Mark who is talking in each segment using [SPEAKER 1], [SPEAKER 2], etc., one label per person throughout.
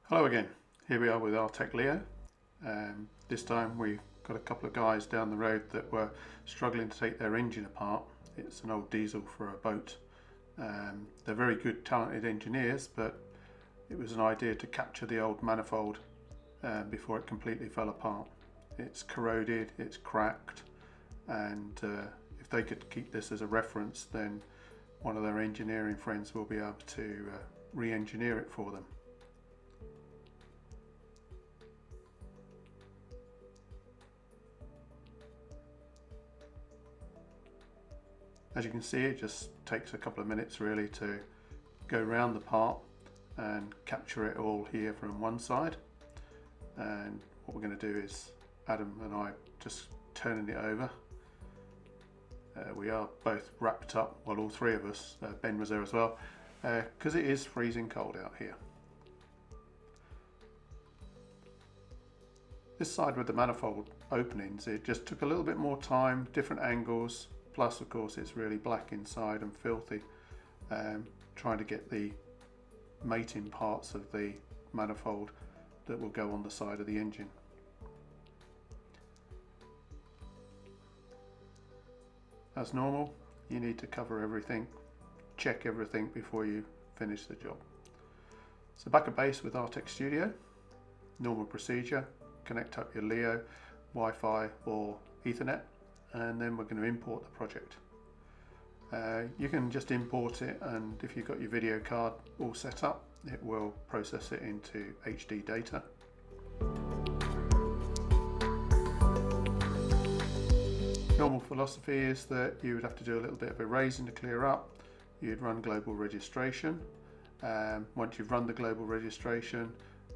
[SPEAKER 1] Hello again, here we are with Artec Leo. This time we've got a couple of guys down the road that were struggling to take their engine apart. It's an old diesel for a boat. They're very good, talented engineers, but it was an idea to capture the old manifold before it completely fell apart. It's corroded, it's cracked, and if they could keep this as a reference, then one of their engineering friends will be able to re-engineer it for them. As you can see, it just takes a couple of minutes really to go around the part and capture it all here from one side. And what we're going to do is Adam and I just turning it over. We are both wrapped up, well, all three of us, Ben was there as well, because it is freezing cold out here. This side with the manifold openings, it just took a little bit more time, different angles. Plus, of course, it's really black inside and filthy. Trying to get the mating parts of the manifold that will go on the side of the engine. As normal, you need to cover everything, check everything before you finish the job. So back at base with Artec Studio, normal procedure, connect up your Leo, Wi-Fi or Ethernet, and then we're going to import the project. You can just import it, and if you've got your video card all set up, it will process it into HD data. Normal philosophy is that you would have to do a little bit of erasing to clear up. You'd run global registration. Once you've run the global registration,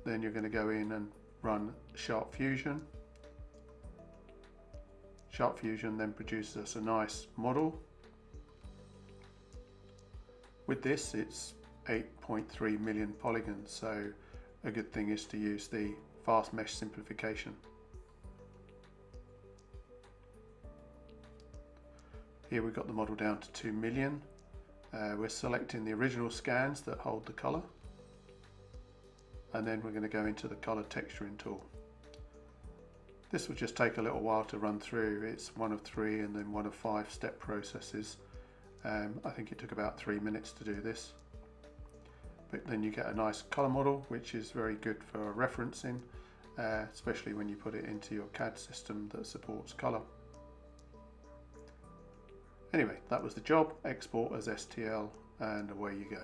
[SPEAKER 1] then you're going to go in and run Sharp Fusion. Sharp Fusion then produces us a nice model. With this, it's 8.3 million polygons, so a good thing is to use the fast mesh simplification. Here we've got the model down to 2 million. We're selecting the original scans that hold the colour, and then we're going to go into the colour texturing tool. This will just take a little while to run through. It's one of 3 and then one of 5 step processes. I think it took about 3 minutes to do this. But then you get a nice colour model, which is very good for referencing, especially when you put it into your CAD system that supports colour. Anyway, that was the job. Export as STL and away you go.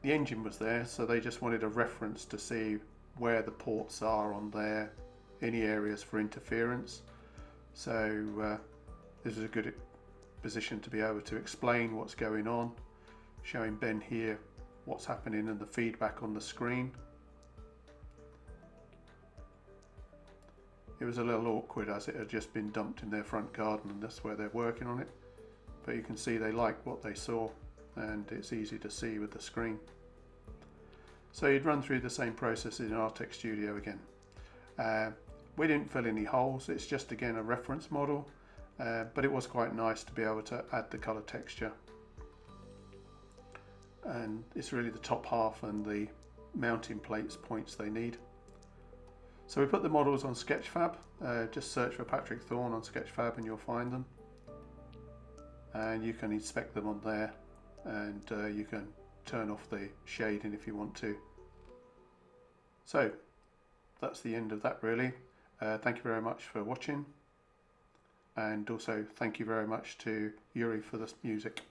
[SPEAKER 1] The engine was there, so they just wanted a reference to see where the ports are on there, any areas for interference. So this is a good position to be able to explain what's going on, showing Ben here what's happening and the feedback on the screen. It was a little awkward as it had just been dumped in their front garden and that's where they're working on it. But you can see they like what they saw, and it's easy to see with the screen. So you'd run through the same process in Artec Studio again. We didn't fill any holes, it's just again a reference model, but it was quite nice to be able to add the colour texture. And it's really the top half and the mounting points they need. So we put the models on Sketchfab. Just search for Patrick Thorne on Sketchfab and you'll find them. And you can inspect them on there, and you can turn off the shading if you want to. So that's the end of that really. Thank you very much for watching, and also thank you very much to Yuri for the music.